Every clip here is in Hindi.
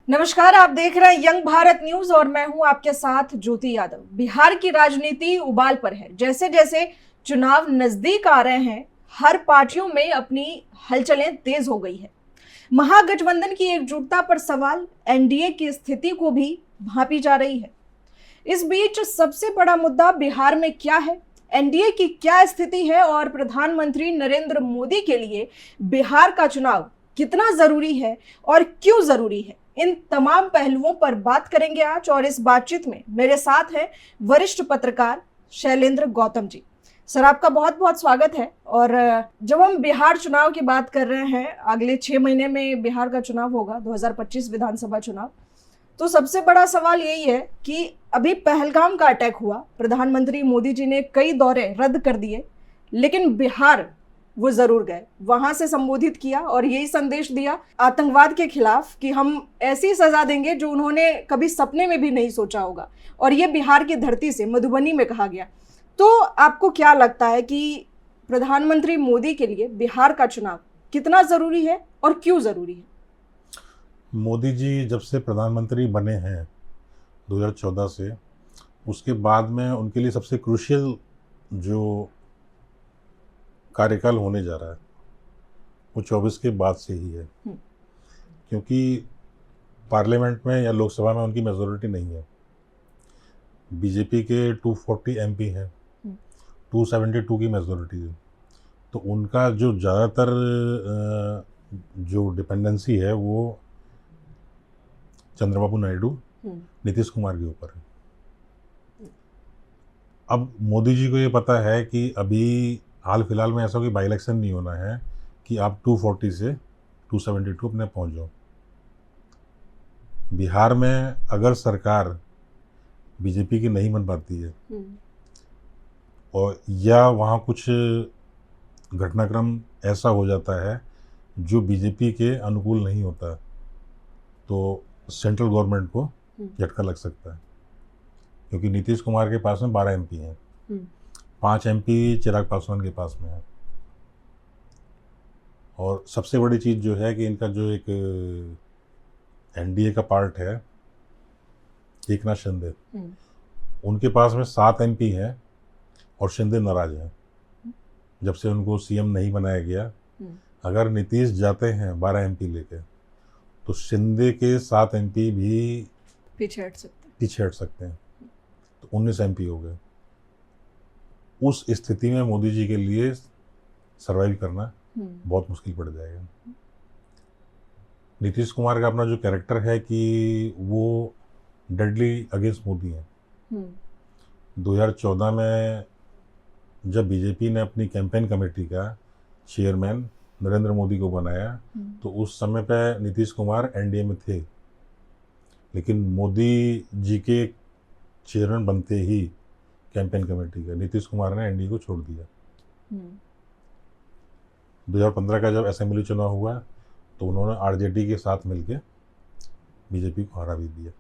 नमस्कार, आप देख रहे हैं यंग भारत न्यूज और मैं हूं आपके साथ ज्योति यादव। बिहार की राजनीति उबाल पर है। जैसे जैसे चुनाव नजदीक आ रहे हैं, हर पार्टियों में अपनी हलचलें तेज हो गई है। महागठबंधन की एकजुटता पर सवाल, एनडीए की स्थिति को भी भांपी जा रही है। इस बीच सबसे बड़ा मुद्दा बिहार में क्या है, एनडीए की क्या स्थिति है और प्रधानमंत्री नरेंद्र मोदी के लिए बिहार का चुनाव कितना जरूरी है और क्यों जरूरी है, इन तमाम पहलुओं पर बात करेंगे आज। और इस बातचीत में मेरे साथ हैं वरिष्ठ पत्रकार शैलेंद्र गौतम जी। सर, आपका बहुत बहुत स्वागत है। और जब हम बिहार चुनाव की बात कर रहे हैं, अगले 6 महीने में बिहार का चुनाव होगा, 2025 विधानसभा चुनाव। तो सबसे बड़ा सवाल यही है कि अभी पहलगाम का अटैक हुआ, प्रधानमंत्री मोदी जी ने कई दौरे रद्द कर दिए, लेकिन बिहार वो जरूर गए, वहां से संबोधित किया और यही संदेश दिया आतंकवाद के खिलाफ कि हम ऐसी सजा देंगे जो उन्होंने कभी सपने में भी नहीं सोचा होगा। और ये बिहार की धरती से मधुबनी में कहा गया। तो आपको क्या लगता है कि प्रधानमंत्री मोदी के लिए बिहार का चुनाव कितना जरूरी है और क्यों जरूरी है? मोदी जी जब से प्रधानमंत्री बने हैं 2014 से, उसके बाद में उनके लिए सबसे क्रूशियल जो कार्यकाल होने जा रहा है वो 24 के बाद से ही है। क्योंकि पार्लियामेंट में या लोकसभा में उनकी मेजोरिटी नहीं है। बीजेपी के 240 एमपी हैं, 272 की मेजोरिटी है। तो उनका जो ज़्यादातर जो डिपेंडेंसी है वो चंद्रबाबू नायडू, नीतीश कुमार के ऊपर है। अब मोदी जी को ये पता है कि अभी हाल फिलहाल में ऐसा कोई बाई इलेक्शन नहीं होना है कि आप 240 से 272 अपने पहुंच जाओ। बिहार में अगर सरकार बीजेपी की नहीं बन पाती है और या वहाँ कुछ घटनाक्रम ऐसा हो जाता है जो बीजेपी के अनुकूल नहीं होता, तो सेंट्रल गवर्नमेंट को झटका लग सकता है। क्योंकि नीतीश कुमार के पास में 12 एमपी हैं, 5 एमपी चिराग पासवान के पास में है। और सबसे बड़ी चीज़ जो है कि इनका जो एक एनडीए का पार्ट है, एकनाथ शिंदे, उनके पास में 7 एमपी हैं और शिंदे नाराज हैं जब से उनको सीएम नहीं बनाया गया। अगर नीतीश जाते हैं 12 एमपी लेके, तो शिंदे के 7 एमपी भी पीछे हट सकते हैं। तो 19 एमपी हो गए। उस स्थिति में मोदी जी के लिए सरवाइव करना बहुत मुश्किल पड़ जाएगा। नीतीश कुमार का अपना जो कैरेक्टर है कि वो डेडली अगेंस्ट मोदी है। 2014 में जब बीजेपी ने अपनी कैंपेन कमेटी का चेयरमैन नरेंद्र मोदी को बनाया, तो उस समय पे नीतीश कुमार एनडीए में थे। लेकिन मोदी जी के चेयरमैन बनते ही कैंपेन कमेटी का नीतीश कुमार ने एनडीए को छोड़ दिया। 2015 का जब असेंबली चुनाव हुआ तो उन्होंने आरजेडी के साथ मिलके बीजेपी को हरा भी दिया।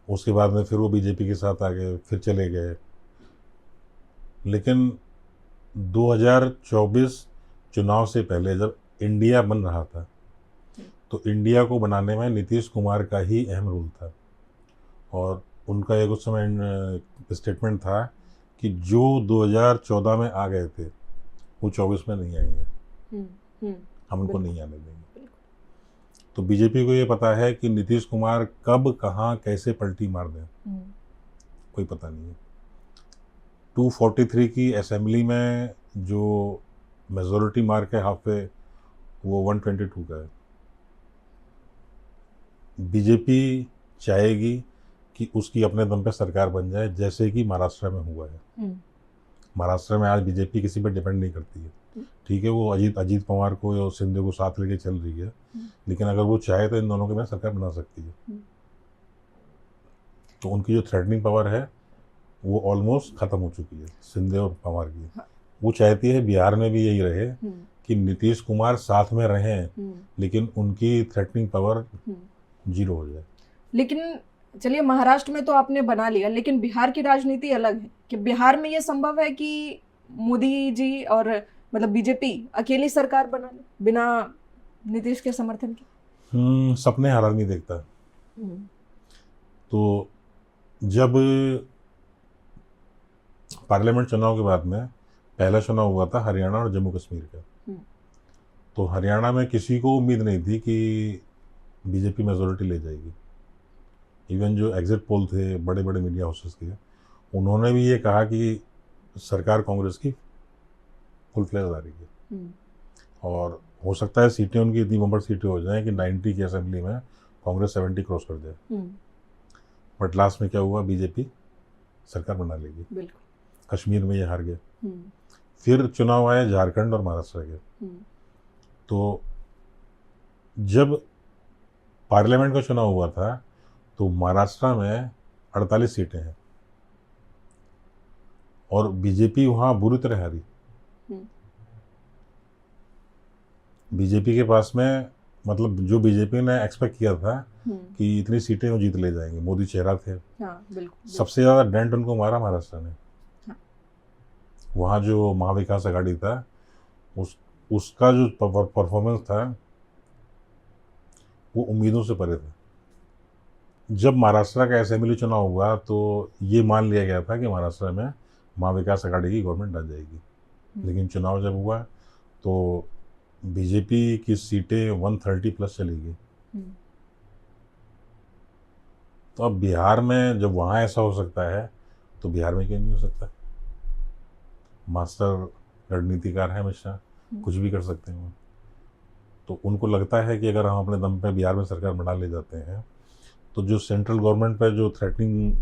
उसके बाद में फिर वो बीजेपी के साथ आ गए, फिर चले गए। लेकिन 2024 चुनाव से पहले जब इंडिया बन रहा था, तो इंडिया को बनाने में नीतीश कुमार का ही अहम रोल था। और उनका एक उस समय स्टेटमेंट था कि जो 2014 में आ गए थे वो 24 में नहीं आएंगे, हम उनको नहीं आने देंगे। तो बीजेपी को ये पता है कि नीतीश कुमार कब कहाँ कैसे पलटी मार दें, कोई पता नहीं है। 243 की असेंबली में जो मेजॉरिटी मार्क है हाफ पे, वो 122 का है। बीजेपी चाहेगी कि उसकी अपने दम पे सरकार बन जाए, जैसे कि महाराष्ट्र में हुआ है। महाराष्ट्र में आज बीजेपी किसी पर डिपेंड नहीं करती है। ठीक है, वो अजीत पवार को या शिंदे को साथ लेके चल रही है, लेकिन अगर वो चाहे तो इन दोनों के में सरकार बना सकती है। तो उनकी जो थ्रेटनिंग पावर है वो ऑलमोस्ट खत्म हो चुकी है शिंदे और पवार की। वो चाहती है बिहार में भी यही रहे कि नीतीश कुमार साथ में रहें, लेकिन उनकी थ्रेटनिंग पावर 0 हो जाए। लेकिन चलिए, महाराष्ट्र में तो आपने बना लिया, लेकिन बिहार की राजनीति अलग है कि बिहार में ये संभव है कि मोदी जी और मतलब बीजेपी अकेली सरकार बना ले बिना नीतीश के समर्थन के? सपने हर आदमी देखता है। हम्म, तो जब पार्लियामेंट चुनाव के बाद में पहला चुनाव हुआ था हरियाणा और जम्मू कश्मीर का, हम्म, तो हरियाणा में किसी को उम्मीद नहीं थी कि बीजेपी मेजोरिटी ले जाएगी। इवन जो एग्जिट पोल थे बड़े बड़े मीडिया हाउसेस के, उन्होंने भी ये कहा कि सरकार कांग्रेस की फुल फ्लैश आ रही है हम्म, और हो सकता है सीटें उनकी इतनी बम्पर सीटें हो जाएं कि 90 की असेंबली में कांग्रेस 70 क्रॉस कर जाए। हम्म, बट लास्ट में क्या हुआ, बीजेपी सरकार बना लेगी। बिल्कुल। कश्मीर में ये हार गए। हम्म, फिर चुनाव आए झारखंड और महाराष्ट्र के। हम्म, तो जब पार्लियामेंट का चुनाव हुआ था तो महाराष्ट्र में 48 सीटें हैं और बीजेपी वहाँ बुरी तरह हारी। हम्म, बीजेपी के पास में, मतलब जो बीजेपी ने एक्सपेक्ट किया था हम्म, कि इतनी सीटें वो जीत ले जाएंगे, मोदी चेहरा थे। हाँ बिल्कुल। सबसे ज़्यादा डेंट उनको मारा महाराष्ट्र ने। हाँ। वहाँ जो महाविकास आघाड़ी था उसका जो परफॉर्मेंस था वो उम्मीदों से परे था। जब महाराष्ट्र का असेंबली चुनाव हुआ तो ये मान लिया गया था कि महाराष्ट्र में महाविकास आघाड़ी की गवर्नमेंट आ जाएगी। लेकिन चुनाव जब हुआ तो बीजेपी की सीटें 130 प्लस चली गई। हम्म, तो अब बिहार में जब वहाँ ऐसा हो सकता है तो बिहार में क्यों नहीं हो सकता। मास्टर रणनीतिकार है, अमित शाह कुछ भी कर सकते हैं वो। तो उनको लगता है कि अगर हम अपने दम पे बिहार में सरकार बना ले जाते हैं तो जो सेंट्रल गवर्नमेंट पे जो थ्रेटनिंग,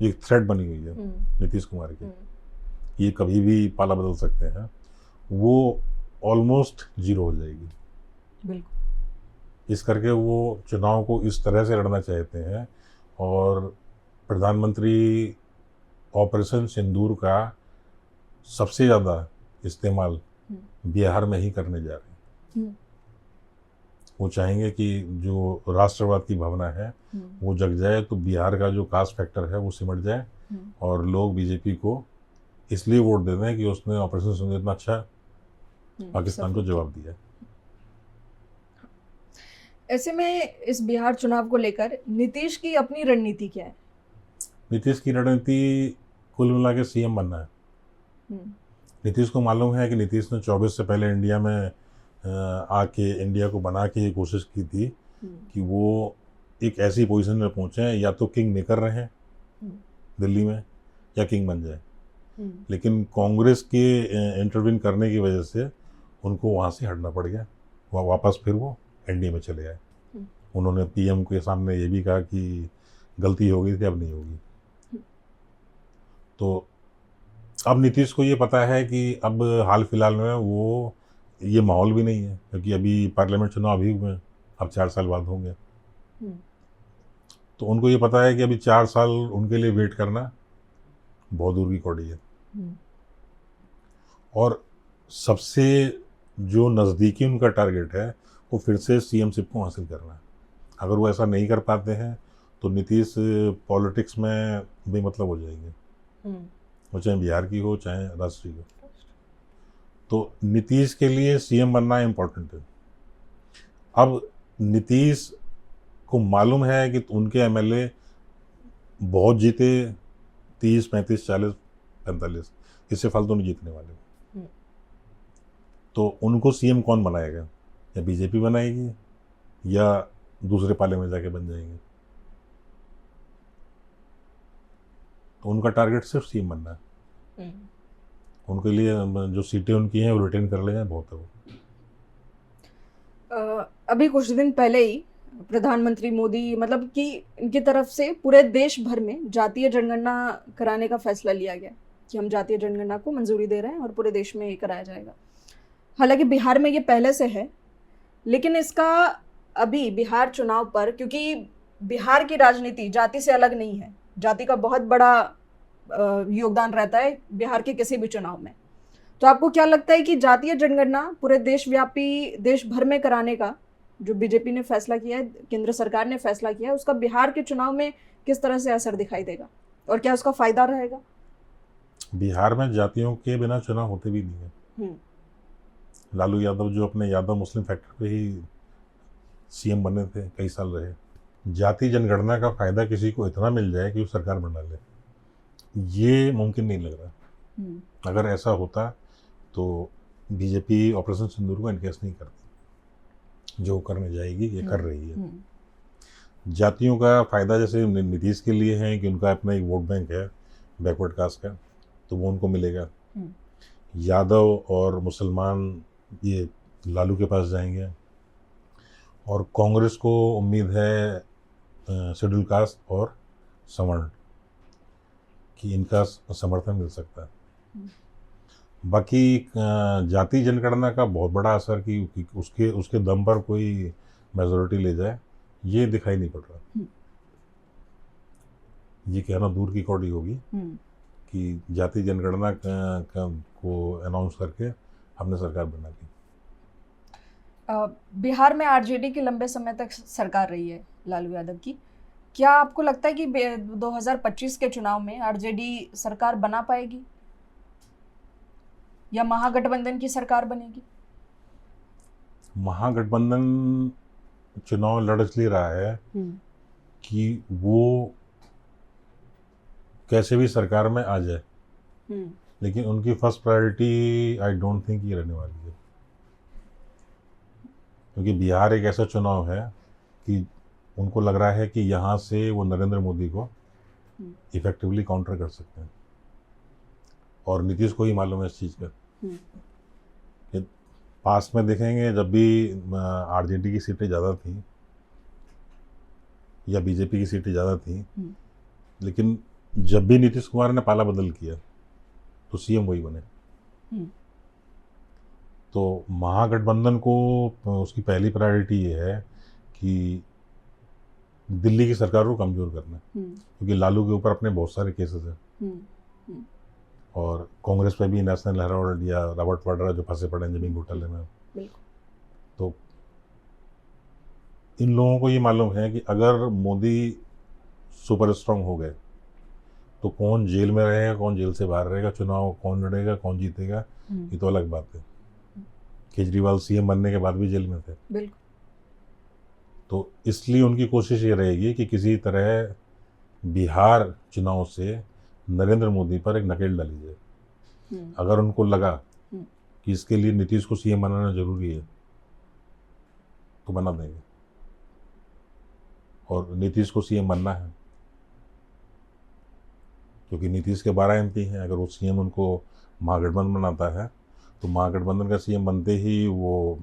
एक थ्रेट बनी हुई है नीतीश कुमार की, ये कभी भी पाला बदल सकते हैं, वो ऑलमोस्ट जीरो हो जाएगी। बिल्कुल। इस करके वो चुनाव को इस तरह से लड़ना चाहते हैं और प्रधानमंत्री ऑपरेशन सिंदूर का सबसे ज़्यादा इस्तेमाल बिहार में ही करने जा रहे हैं। वो चाहेंगे कि जो राष्ट्रवाद की भावना है वो जग जाए, तो बिहार का जो कास्ट फैक्टर है वो सिमट जाए और लोग बीजेपी को इसलिए वोट देते हैं कि उसने ऑपरेशन सिंदूर इतना अच्छा पाकिस्तान को जवाब दिया। ऐसे में इस बिहार चुनाव को लेकर नीतीश की अपनी रणनीति क्या है? नीतीश की रणनीति कुल मिला के सीएम बनना है। नीतीश को मालूम है कि नीतीश ने 24 से पहले इंडिया में आके इंडिया को बना के ये कोशिश की थी कि वो एक ऐसी पोजीशन में पहुंचे या तो किंग मेकर रहें दिल्ली में या किंग बन जाए। लेकिन कांग्रेस के इंटरवीन करने की वजह से उनको वहाँ से हटना पड़ गया। वापस फिर वो एनडीए में चले आए। उन्होंने पीएम के सामने ये भी कहा कि गलती हो गई थी, अब नहीं होगी। तो अब नीतीश को ये पता है कि अब हाल फिलहाल में वो ये माहौल भी नहीं है, क्योंकि अभी पार्लियामेंट चुनाव अभी हुए, अब 4 साल बाद होंगे। तो उनको ये पता है कि अभी 4 साल उनके लिए वेट करना बहुत दूर की कौड़ी है। और सबसे जो नज़दीकी उनका टारगेट है वो फिर से सीएमशिप को हासिल करना है। अगर वो ऐसा नहीं कर पाते हैं तो नीतीश पॉलिटिक्स में बेमतलब हो जाएंगे, वो चाहे बिहार की हो चाहे राष्ट्रीय हो। तो नीतीश के लिए सीएम बनना इम्पोर्टेंट है। अब नीतीश को मालूम है कि उनके एमएलए बहुत जीते, 30, 35, 40, 45, इससे फालतू नहीं जीतने वाले। तो उनको सीएम कौन बनाएगा, या बीजेपी बनाएगी या दूसरे पाले में जाके बन जाएंगे। तो उनका टारगेट सिर्फ सीएम बनना है। उनके लिए जो सीटें उनकी हैं वो रिटेन कर लें, बहुत है वो। अभी कुछ दिन पहले ही प्रधानमंत्री मोदी मतलब कि इनकी तरफ से पूरे देश भर में जातीय जनगणना कराने का फैसला लिया गया कि हम जातीय जनगणना को मंजूरी दे रहे हैं और पूरे देश में ये कराया जाएगा। हालांकि बिहार में ये पहले से है, लेकिन इसका अभी बिहार चुनाव पर, क्योंकि बिहार की राजनीति जाति से अलग नहीं है, जाति का बहुत बड़ा योगदान रहता है बिहार के किसी भी चुनाव में। तो आपको क्या लगता है कि जातीय जनगणना पूरे देशव्यापी देश भर में कराने का जो बीजेपी ने फैसला किया है, केंद्र सरकार ने फैसला किया है, उसका बिहार के चुनाव में किस तरह से असर दिखाई देगा और क्या उसका फायदा रहेगा? बिहार में जातियों के बिना चुनाव होते भी नहीं है। लालू यादव जो अपने यादव मुस्लिम फैक्टर पे ही सीएम बने थे, कई साल रहे। जाति जनगणना का फायदा किसी को इतना मिल जाए कि वो सरकार बना ले, ये मुमकिन नहीं लग रहा। अगर ऐसा होता तो बीजेपी ऑपरेशन सिंदूर को इनकेस नहीं करती, जो करने जाएगी ये कर रही है। जातियों का फायदा जैसे नीतीश के लिए है कि उनका अपना एक वोट बैंक है बैकवर्ड कास्ट का, तो वो उनको मिलेगा। यादव और मुसलमान ये लालू के पास जाएंगे, और कांग्रेस को उम्मीद है शेड्यूल कास्ट और सवर्ण कि इनका समर्थन मिल सकता है। बाकी जाति जनगणना का बहुत बड़ा असर कि उसके दम पर कोई मेजोरिटी ले जाए, ये दिखाई नहीं पड़ रहा। ये कहना दूर की कौड़ी होगी कि जाति जनगणना को अनाउंस करके हमने सरकार बना दी। बिहार में आरजेडी की लंबे समय तक सरकार रही है लालू यादव की। क्या आपको लगता है कि 2025 के चुनाव में आरजेडी सरकार बना पाएगी या महागठबंधन की सरकार बनेगी? महागठबंधन चुनाव लड़ इसलिए रहा है कि वो कैसे भी सरकार में आ जाए, लेकिन उनकी first priority I don't think ये रहने वाली है, क्योंकि बिहार एक ऐसा चुनाव है कि उनको लग रहा है कि यहाँ से वो नरेंद्र मोदी को इफेक्टिवली काउंटर कर सकते हैं, और नीतीश को ही मालूम है इस चीज़ का। पास्ट में देखेंगे जब भी आरजेडी की सीटें ज़्यादा थी या बीजेपी की सीटें ज़्यादा थी, लेकिन जब भी नीतीश कुमार ने पाला बदल किया तो सीएम वही बने। तो महागठबंधन को उसकी पहली प्रायोरिटी ये है कि दिल्ली की सरकार को कमज़ोर करना, क्योंकि लालू के ऊपर अपने बहुत सारे केसेस हैं, और कांग्रेस पे भी नेशनल हेराल्ड या रॉबर्ट वाड्रा जो फंसे पड़े हैं जमीन घोटाले में। तो इन लोगों को ये मालूम है कि अगर मोदी सुपर स्ट्रांग हो गए तो कौन जेल में रहेगा, कौन जेल से बाहर रहेगा, चुनाव कौन लड़ेगा, कौन जीतेगा, ये तो अलग बात है। केजरीवाल सीएम बनने के बाद भी जेल में थे। बिल्कुल। तो इसलिए उनकी कोशिश ये रहेगी कि किसी तरह बिहार चुनाव से नरेंद्र मोदी पर एक नकेल डाली जाए। अगर उनको लगा कि इसके लिए नीतीश को सीएम बनाना जरूरी है तो बना देंगे, और नीतीश को सीएम बनना है क्योंकि नीतीश के 12 एमपी हैं। अगर वो सीएम उनको महागठबंधन बनाता है तो महागठबंधन का सीएम बनते ही वो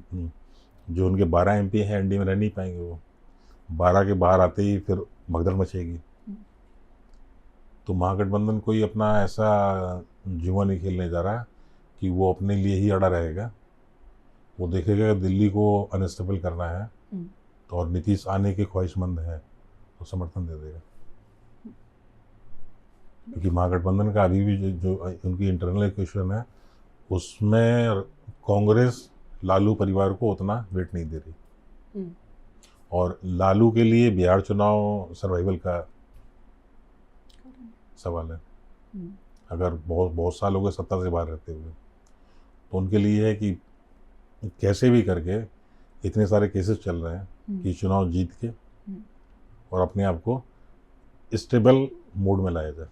जो उनके 12 एमपी हैं एनडीए में रह नहीं पाएंगे, वो 12 के बाहर आते ही फिर भगदड़ मचेगी। तो महागठबंधन कोई अपना ऐसा जुआ नहीं खेलने जा रहा कि वो अपने लिए ही अड़ा रहेगा। वो देखेगा कि दिल्ली को अनस्टेबल करना है तो और नीतीश आने के ख्वाहिशमंद है तो समर्थन दे देगा, क्योंकि महागठबंधन का अभी भी जो उनकी इंटरनल इक्वेशन है उसमें कांग्रेस लालू परिवार को उतना वेट नहीं दे रही, और लालू के लिए बिहार चुनाव सर्वाइवल का सवाल है। अगर बहुत साल हो गए सत्ता से बाहर रहते हुए, तो उनके लिए है कि कैसे भी करके इतने सारे केसेस चल रहे हैं कि चुनाव जीत के और अपने आप को स्टेबल मोड में लाया जाए।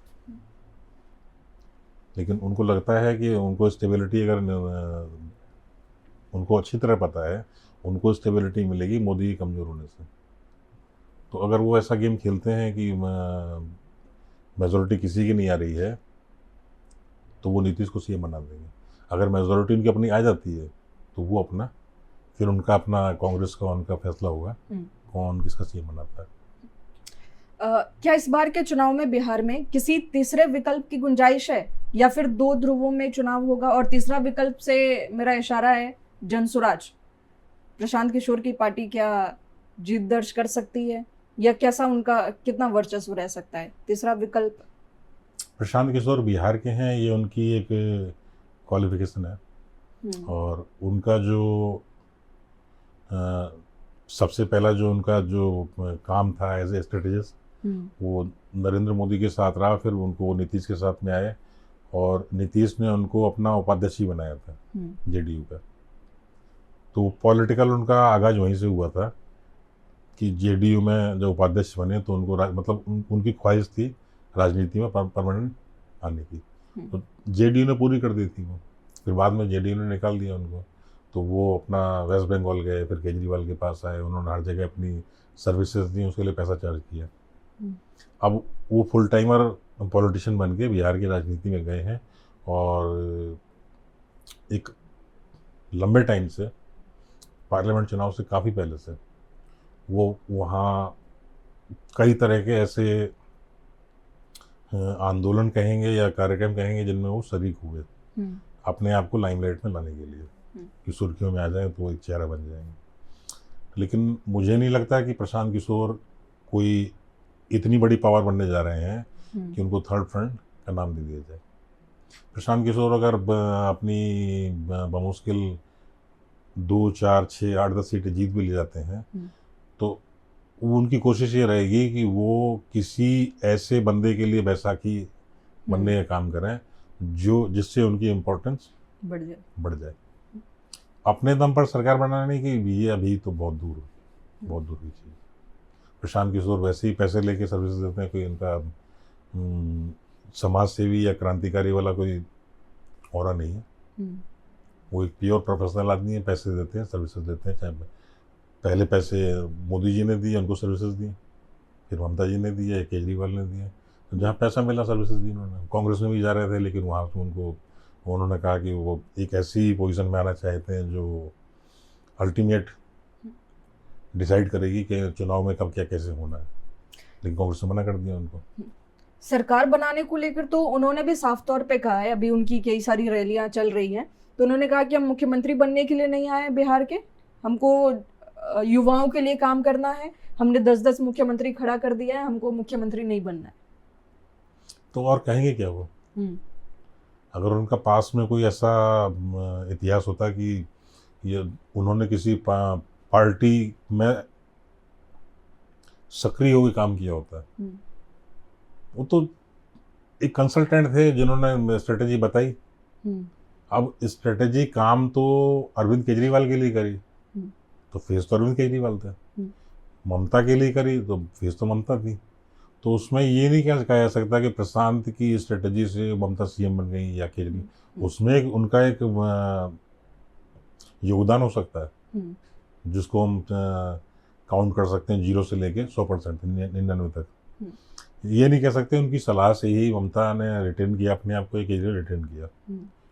लेकिन उनको लगता है कि उनको स्टेबिलिटी, अगर उनको अच्छी तरह पता है उनको स्टेबिलिटी मिलेगी मोदी के कमज़ोर होने से। तो अगर वो ऐसा गेम खेलते हैं कि मेजॉरिटी किसी की नहीं आ रही है तो वो नीतीश को सीएम बना देंगे। अगर मेजॉरिटी उनकी अपनी आ जाती है तो वो अपना फिर उनका अपना कांग्रेस का उनका फैसला होगा कौन किसका सीएम बनाता है। क्या इस बार के चुनाव में बिहार में किसी तीसरे विकल्प की गुंजाइश है या फिर 2 ध्रुवों में चुनाव होगा? और तीसरा विकल्प से मेरा इशारा है जनसुराज, प्रशांत किशोर की पार्टी क्या जीत दर्ज कर सकती है या कैसा उनका कितना वर्चस्व रह सकता है? तीसरा विकल्प प्रशांत किशोर बिहार के हैं, ये उनकी एक क्वालिफिकेशन है, और उनका जो सबसे पहला जो उनका जो काम था एज ए स्ट्रेटेजिस्ट वो नरेंद्र मोदी के साथ रहा, फिर उनको नीतीश के साथ में आए और नीतीश ने उनको अपना उपाध्यक्ष ही बनाया था जेडीयू का। तो पॉलिटिकल उनका आगाज वहीं से हुआ था कि जेडीयू में जब उपाध्यक्ष बने तो उनको मतलब उनकी ख्वाहिश थी राजनीति में परमानेंट आने की, तो जेडीयू ने पूरी कर दी थी वो। फिर बाद में जेडीयू ने निकाल दिया उनको, तो वो अपना वेस्ट बंगाल गए, फिर केजरीवाल के पास आए, उन्होंने हर जगह अपनी सर्विसेज दी, उसके लिए पैसा चार्ज किया। अब वो फुल टाइमर पॉलिटिशियन बन के बिहार की राजनीति में गए हैं और एक लंबे टाइम से पार्लियामेंट चुनाव से काफ़ी पहले से वो वहाँ कई तरह के ऐसे आंदोलन कहेंगे या कार्यक्रम कहेंगे जिनमें वो शरीक हुए अपने आप को लाइमलाइट में लाने के लिए कि सुर्खियों में आ जाए तो वो एक चेहरा बन जाएंगे। लेकिन मुझे नहीं लगता कि प्रशांत किशोर कोई इतनी बड़ी पावर बनने जा रहे हैं कि उनको थर्ड फ्रंट का नाम दे दिया जाए। प्रशांत किशोर अगर अपनी बमुश्किल 2, 4, 6, 8, 10 सीटें जीत भी ले जाते हैं तो उनकी कोशिश ये रहेगी कि वो किसी ऐसे बंदे के लिए बैसाखी बनने का काम करें जो जिससे उनकी इम्पोर्टेंस बढ़ जाए। अपने दम पर सरकार बनाने की ये अभी तो बहुत दूर की चीज़। प्रशांत किशोर वैसे ही पैसे लेके सर्विस देते हैं, कोई इनका समाज सेवी या क्रांतिकारी वाला कोई औरा नहीं है। वो एक प्योर प्रोफेशनल आदमी है, पैसे देते हैं, सर्विसेज देते हैं। चाहे पहले पैसे मोदी जी ने दिए, उनको सर्विसेज दी, फिर ममता जी ने दिए, केजरीवाल ने दिए, तो जहाँ पैसा मिला सर्विसेज दी उन्होंने। कांग्रेस में भी जा रहे थे लेकिन वहाँ से उन्होंने कहा कि वो एक ऐसी पोजीशन में आना चाहते हैं जो अल्टीमेट डिसाइड करेगी कि चुनाव में कब क्या कैसे होना है, लेकिन कांग्रेस ने मना कर दिया उनको। सरकार बनाने को लेकर तो उन्होंने भी साफ तौर पे कहा है, अभी उनकी कई सारी रैलियां चल रही हैं, तो उन्होंने कहा कि हम मुख्यमंत्री बनने के लिए नहीं आए बिहार के, हमको युवाओं के लिए काम करना है, हमने 10-10 मुख्यमंत्री खड़ा कर दिया है, हमको मुख्यमंत्री नहीं बनना है। तो और कहेंगे क्या वो? अगर उनका पास में कोई ऐसा इतिहास होता कि ये उन्होंने किसी पार्टी में सक्रिय होकर काम किया होता, वो तो एक कंसल्टेंट थे जिन्होंने स्ट्रेटेजी बताई। अब स्ट्रेटेजी काम तो अरविंद केजरीवाल के लिए करी तो फेस तो अरविंद केजरीवाल था, ममता के लिए करी तो फेस तो ममता थी। तो उसमें ये नहीं कहा जा सकता कि प्रशांत की स्ट्रेटजी से ममता सीएम बन गई या केजरीवाल, उसमें उनका एक योगदान हो सकता है जिसको हम काउंट कर सकते हैं 0 से लेके 100%, 99 तक। ये नहीं कह सकते उनकी सलाह से ही ममता ने रिटेन किया अपने आप को, एक केजरीवाल रिटेन किया,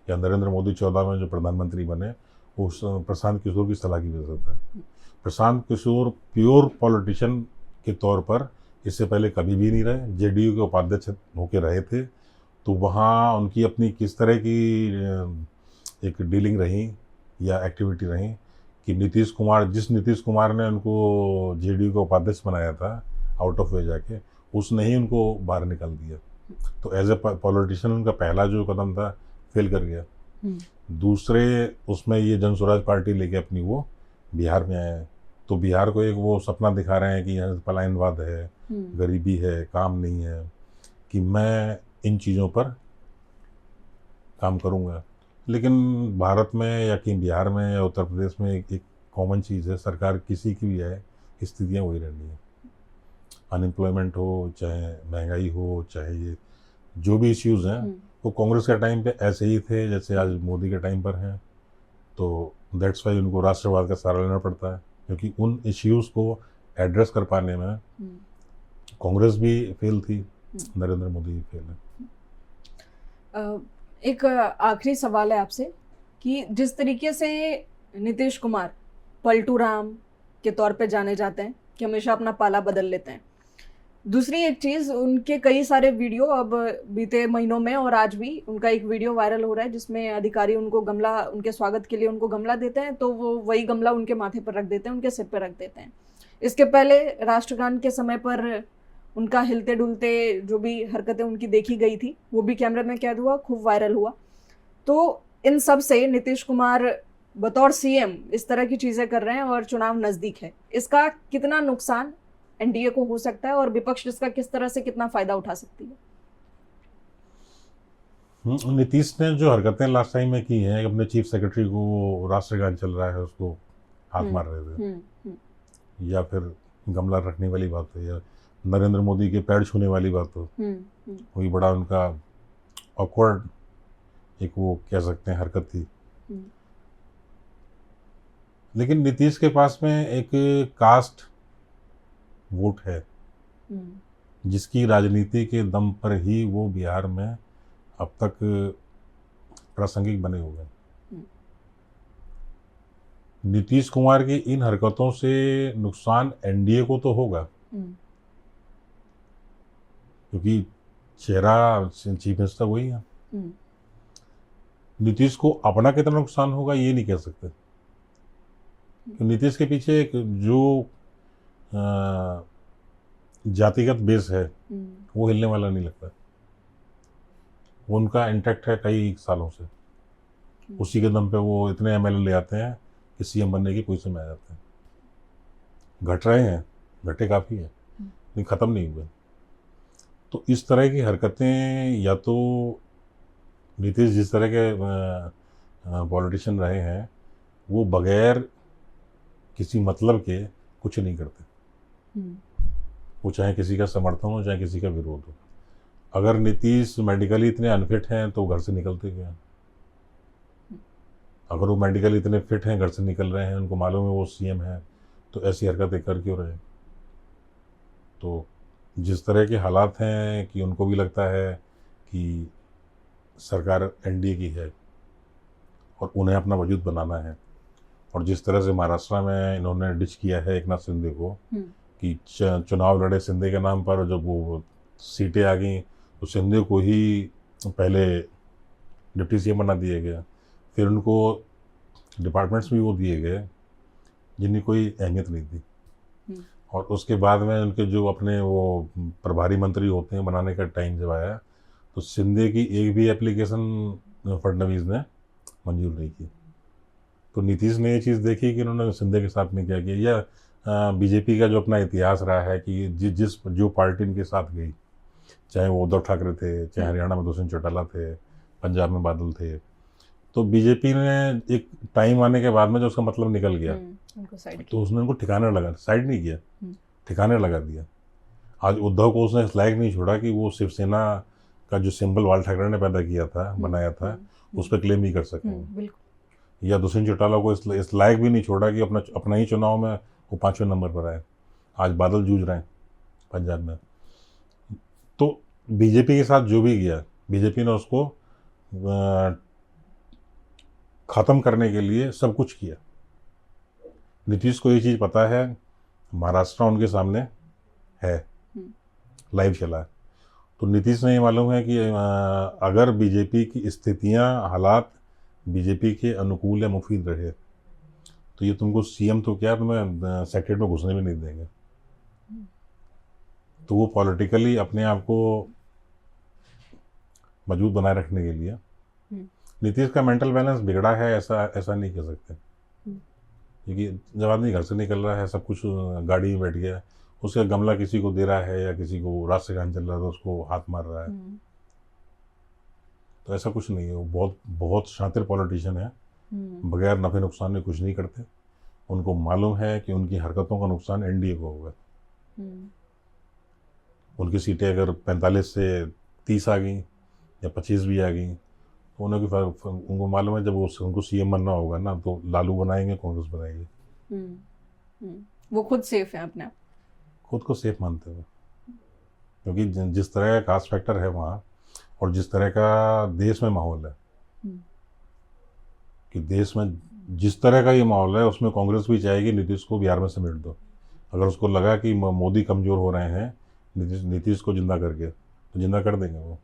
या नरेंद्र मोदी 14 में जो प्रधानमंत्री बने वो प्रशांत किशोर की सलाह की वजह से था। प्रशांत किशोर प्योर पॉलिटिशियन के तौर पर इससे पहले कभी भी नहीं रहे, जेडीयू के उपाध्यक्ष होके रहे थे, तो वहाँ उनकी अपनी किस तरह की एक डीलिंग रही या एक्टिविटी रही कि जिस नीतीश कुमार ने उनको जेडीयू का उपाध्यक्ष बनाया था आउट ऑफ वे जाके, उसने ही उनको बाहर निकाल दिया। तो एज ए पॉलिटिशियन उनका पहला जो कदम था फेल कर गया। दूसरे उसमें ये जन स्वराज पार्टी लेके अपनी वो बिहार में आए, तो बिहार को एक वो सपना दिखा रहे हैं कि यहाँ पलायनवाद है, गरीबी है, काम नहीं है, कि मैं इन चीज़ों पर काम करूँगा। लेकिन भारत में या कि बिहार में या उत्तर प्रदेश में एक कॉमन चीज़ है, सरकार किसी की भी आए स्थितियाँ वही रहनी है। अनएम्प्लॉयमेंट हो, चाहे महंगाई हो, चाहे ये जो भी इश्यूज़ हैं वो कांग्रेस के टाइम पे ऐसे ही थे जैसे आज मोदी के टाइम पर हैं। तो दैट्स वाई उनको राष्ट्रवाद का सहारा लेना पड़ता है, क्योंकि उन इश्यूज़ को एड्रेस कर पाने में कांग्रेस भी फेल थी, नरेंद्र मोदी भी फेल है। एक आखिरी सवाल है आपसे कि जिस तरीके से नीतीश कुमार पलटू राम के तौर पे जाने जाते हैं कि हमेशा अपना पाला बदल लेते हैं, दूसरी एक चीज़, उनके कई सारे वीडियो अब बीते महीनों में और आज भी उनका एक वीडियो वायरल हो रहा है जिसमें अधिकारी उनको गमला, उनके स्वागत के लिए उनको गमला देते हैं, तो वो वही गमला उनके माथे पर रख देते हैं, उनके सिर पर रख देते हैं। इसके पहले राष्ट्रगान के समय पर उनका हिलते डुलते जो भी हरकतें उनकी देखी गई थी वो भी कैमरे में कैद हुआ, खूब वायरल हुआ। तो इन सब से नीतीश कुमार बतौर सीएम इस तरह की चीज़ें कर रहे हैं और चुनाव नज़दीक है, इसका कितना नुकसान एनडीए को हो सकता है और विपक्ष इसका किस तरह से कितना फायदा उठा सकती है? नीतीश ने जो हरकतें लास्ट टाइम में की हैं, अपने चीफ सेक्रेटरी को राष्ट्रगान चल रहा है उसको हाथ मार रहे थे, या फिर गमला रखने वाली बात हो या नरेंद्र मोदी के पैर छूने वाली बात हो, वही बड़ा उनका ऑकवर्ड एक वो कह सकते हैं हरकत थी। लेकिन नीतीश के पास में एक कास्ट वोट है जिसकी राजनीति के दम पर ही वो बिहार में अब तक प्रासंगिक बने हुए हैं। नीतीश कुमार की इन हरकतों से नुकसान एनडीए को तो होगा, क्योंकि चेहरा चीफ मिनिस्टर वही है। नीतीश को अपना कितना नुकसान होगा ये नहीं कह सकते। तो नीतीश के पीछे एक जो जातिगत बेस है वो हिलने वाला नहीं लगता। वो उनका इंटैक्ट है कई सालों से। उसी के दम पे वो इतने एमएलए ले आते हैं कि सीएम बनने की पोजीशन में आ जाते हैं। घट रहे हैं, घटे काफ़ी हैं, लेकिन ख़त्म नहीं हुए। तो इस तरह की हरकतें, या तो नीतीश जिस तरह के पॉलिटिशियन रहे हैं वो बगैर किसी मतलब के कुछ नहीं करते। वो चाहे किसी का समर्थन हो चाहे किसी का विरोध हो। अगर नीतीश मेडिकली इतने अनफिट हैं तो घर से निकलते क्या? अगर वो मेडिकली इतने फिट हैं, घर से निकल रहे हैं, उनको मालूम है वो सीएम है, तो ऐसी हरकतें कर क्यों रहे? तो जिस तरह के हालात हैं कि उनको भी लगता है कि सरकार एनडीए की है और उन्हें अपना वजूद बनाना है, और जिस तरह से महाराष्ट्र में इन्होंने डिच किया है एकनाथ शिंदे को कि चुनाव लड़े शिंदे के नाम पर, और जब वो सीटें आ गई तो शिंदे को ही पहले डिप्टी सीएम बना दिया गया, फिर उनको डिपार्टमेंट्स भी वो दिए गए जिनकी कोई अहमियत नहीं थी, और उसके बाद में उनके जो अपने वो प्रभारी मंत्री होते हैं बनाने का टाइम जब आया तो शिंदे की एक भी एप्लीकेशन फडणवीस ने मंजूर नहीं की। तो नीतीश ने ये चीज़ देखी कि उन्होंने शिंदे के साथ में क्या किया, या बीजेपी का जो अपना इतिहास रहा है कि जो पार्टी इनके साथ गई, चाहे वो उद्धव ठाकरे थे, चाहे हरियाणा में दुष्यंत चौटाला थे, पंजाब में बादल थे, तो बीजेपी ने एक टाइम आने के बाद में जो उसका मतलब निकल गया तो उसने उनको ठिकाने लगा, साइड नहीं किया, ठिकाने लगा दिया। आज उद्धव को उसने इस लायक नहीं छोड़ा कि वो शिवसेना का जो सिंबल बाल ठाकरे ने पैदा किया था, बनाया था, उस पर क्लेम भी कर सकें, या दुष्यंत चौटाला को इस लायक भी नहीं छोड़ा कि अपना ही चुनाव में वो 5वें नंबर पर आए। आज बादल जूझ रहे हैं पंजाब में। तो बीजेपी के साथ जो भी गया, बीजेपी ने उसको ख़त्म करने के लिए सब कुछ किया। नीतीश को ये चीज़ पता है, महाराष्ट्र उनके सामने है, लाइव चला है। तो नीतीश ने ये मालूम है कि अगर बीजेपी की स्थितियां, हालात बीजेपी के अनुकूल या मुफीद रहे तो ये तुमको सीएम तो क्या, तुम्हें सेक्रेटरी में घुसने भी नहीं देंगे। तो वो पॉलिटिकली अपने आप को मजबूत बनाए रखने के लिए नीतीश का मेंटल बैलेंस बिगड़ा है, ऐसा नहीं कह सकते। क्योंकि जब आदमी घर से निकल रहा है, सब कुछ गाड़ी में बैठ गया है, उसका गमला किसी को दे रहा है या किसी को रास्ते काम चल रहा है तो उसको हाथ मार रहा है, तो ऐसा कुछ नहीं है। वो बहुत बहुत शातिर पॉलिटिशियन है, बगैर नफे नुकसान में कुछ नहीं करते। उनको मालूम है कि उनकी हरकतों का नुकसान एनडीए को होगा। उनकी सीटें अगर 45 से 30 आ गई या 25 भी आ गई तो उनको मालूम है जब उनको सीएम बनना होगा ना तो लालू बनाएंगे, कांग्रेस बनाएगी। वो खुद सेफ है, अपने आप खुद को सेफ मानते हुए, क्योंकि जिस तरह का कास्ट फैक्टर है वहाँ और जिस तरह का देश में माहौल है, कि देश में जिस तरह का ये माहौल है उसमें कांग्रेस भी चाहेगी नीतीश को बिहार में समेट दो। अगर उसको लगा कि मोदी कमज़ोर हो रहे हैं नीतीश को जिंदा करके, तो जिंदा कर देंगे वो।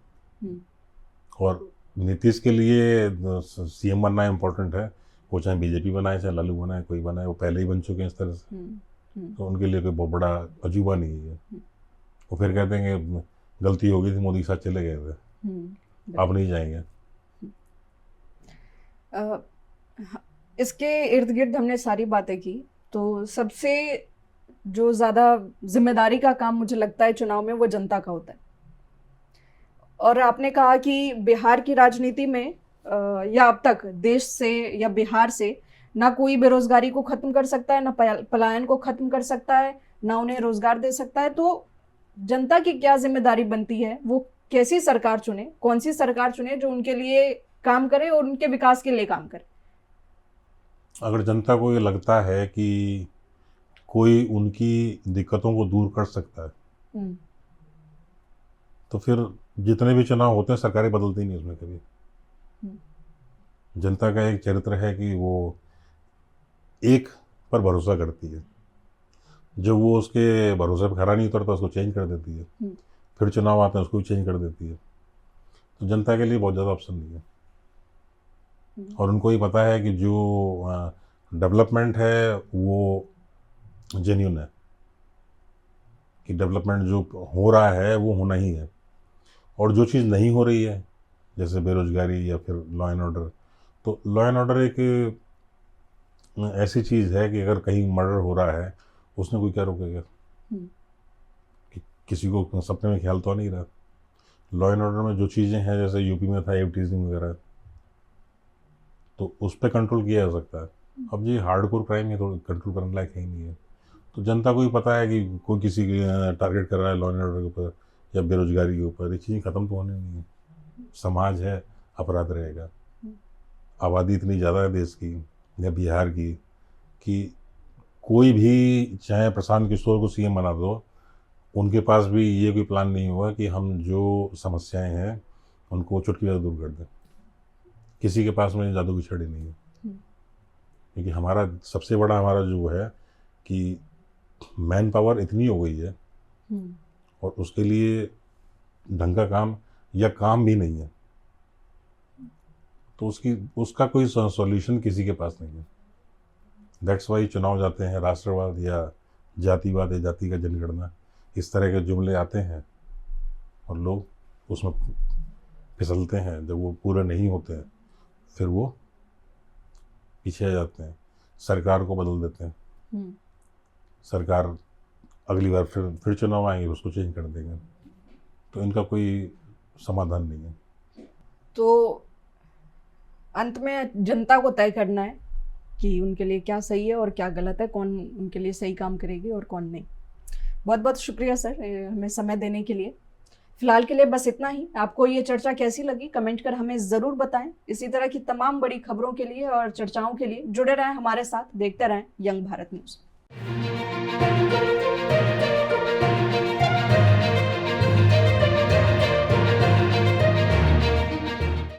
और नीतीश के लिए सीएम बनना इम्पोर्टेंट है, वो चाहे बीजेपी बनाए चाहे लालू बनाए, कोई बनाए, वो पहले ही बन चुके हैं इस तरह से, तो उनके लिए कोई बहुत बड़ा अजूबा नहीं है। वो फिर कहते हैं कि गलती हो गई थी, मोदी के साथ चले गए थे, अब नहीं जाएंगे। इसके इर्द गिर्द हमने सारी बातें की, तो सबसे जो ज़्यादा जिम्मेदारी का काम मुझे लगता है चुनाव में वो जनता का होता है। और आपने कहा कि बिहार की राजनीति में या अब तक देश से या बिहार से ना कोई बेरोजगारी को ख़त्म कर सकता है, ना पलायन को ख़त्म कर सकता है, ना उन्हें रोजगार दे सकता है, तो जनता की क्या जिम्मेदारी बनती है? वो कैसी सरकार चुने, कौन सी सरकार चुने जो उनके लिए काम करे और उनके विकास के लिए काम करे? अगर जनता को ये लगता है कि कोई उनकी दिक्कतों को दूर कर सकता है, हम्म, तो फिर जितने भी चुनाव होते हैं सरकारें बदलती नहीं उसमें कभी। जनता का एक चरित्र है कि वो एक पर भरोसा करती है, जब वो उसके भरोसे पर खरा नहीं उतरता उसको चेंज कर देती है, फिर चुनाव आते हैं उसको भी चेंज कर देती है। तो जनता के लिए बहुत ज़्यादा ऑप्शन नहीं है, और उनको ही पता है कि जो डेवलपमेंट है वो जेन्यून है, कि डेवलपमेंट जो हो रहा है वो होना ही है, और जो चीज़ नहीं हो रही है जैसे बेरोजगारी या फिर लॉ एंड ऑर्डर, तो लॉ एंड ऑर्डर एक ऐसी चीज़ है कि अगर कहीं मर्डर हो रहा है उसने कोई क्या रोकेगा, कि किसी को सपने में ख्याल तो आ नहीं रहा। लॉ एंड ऑर्डर में जो चीज़ें हैं जैसे यूपी में था एवटीजिंग वगैरह, तो उस पर कंट्रोल किया जा सकता है। अब ये हार्डकोर क्राइम है तो कंट्रोल करने लायक है ही नहीं है। तो जनता को भी पता है कि कोई किसी टारगेट कर रहा है लॉ एंड ऑर्डर के ऊपर या बेरोजगारी के ऊपर, ये चीज़ें ख़त्म तो होने नहीं है। समाज है, अपराध रहेगा। आबादी इतनी ज़्यादा है देश की या बिहार की कि कोई भी चाहे प्रशांत किशोर को सीएम बना दो, उनके पास भी ये कोई प्लान नहीं होगा कि हम जो समस्याएं हैं उनको चुटकी बजा दूर कर दें। किसी के पास में जादू की छड़ी नहीं है, क्योंकि हमारा सबसे बड़ा हमारा जो है कि मैन पावर इतनी हो गई है और उसके लिए ढंग का काम या काम भी नहीं है, तो उसका कोई सॉल्यूशन किसी के पास नहीं है। दैट्स वाई चुनाव जाते हैं, राष्ट्रवाद या जातिवाद या जाति का जनगणना इस तरह के जुमले आते हैं और लोग उसमें फिसलते हैं। जब वो पूरे नहीं होते हैं फिर वो पीछे आ जाते हैं, सरकार को बदल देते हैं। सरकार अगली बार फिर चुनाव आएंगे उसको चेंज कर देंगे, तो इनका कोई समाधान नहीं है। तो अंत में जनता को तय करना है कि उनके लिए क्या सही है और क्या गलत है, कौन उनके लिए सही काम करेगी और कौन नहीं। बहुत बहुत शुक्रिया सर हमें समय देने के लिए। फिलहाल के लिए बस इतना ही। आपको ये चर्चा कैसी लगी कमेंट कर हमें ज़रूर बताएं। इसी तरह की तमाम बड़ी खबरों के लिए और चर्चाओं के लिए जुड़े रहें हमारे साथ, देखते रहें यंग भारत न्यूज़।